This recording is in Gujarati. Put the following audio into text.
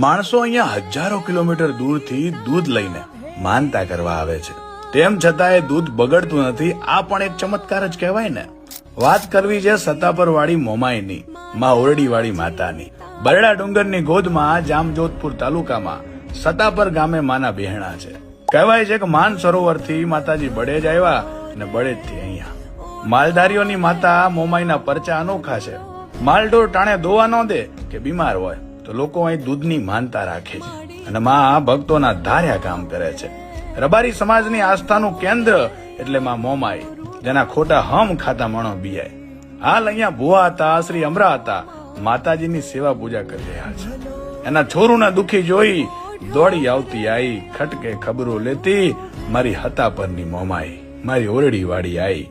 માણસો અહીંયા હજારો કિલોમીટર દૂરથી દૂધ લઈને માનતા કરવા આવે છે, તેમ છતાં એ દૂધ બગડતું નથી. આ પણ એક ચમત્કાર જ કહેવાય ને. વાત કરવી છે સતાપર વાળી મોમાઈની, માં ઓરડી વાળી માતાની. બરડા ડુંગરની ગોદમાં જામજોધપુર તાલુકામાં સતાપર ગામે માના બહેણા છે. કહેવાય છે કે માન સરોવરથી માતાજી બળે જ આવ્યા અને બળેજ થી અહીંયા. માલધારીઓની માતા મોમાઈના પરચા અનોખા છે. માલઢોર ટાણે દોવા ન દે કે બીમાર હોય તો લોકો અહીં દૂધની માનતા રાખે છે અને માં ભક્તોના ધાર્યા કામ કરે છે. રબારી સમાજની આસ્થાનું કેન્દ્ર એટલે માં મોમાઈ, જેના ખોટા હમ ખાતા મણો બિયાય. હાલ અહીંયા ભુવા હતા, શ્રી અમરા હતા, માતાજીની સેવા પૂજા કરી રહ્યા છે. એના છોરુના દુખી જોઈ દોડી આવતી આઈ, ખટકે ખબરો લેતી મારી હતા પરની મોમાઈ, મારી ઓરડી વાળી આઈ.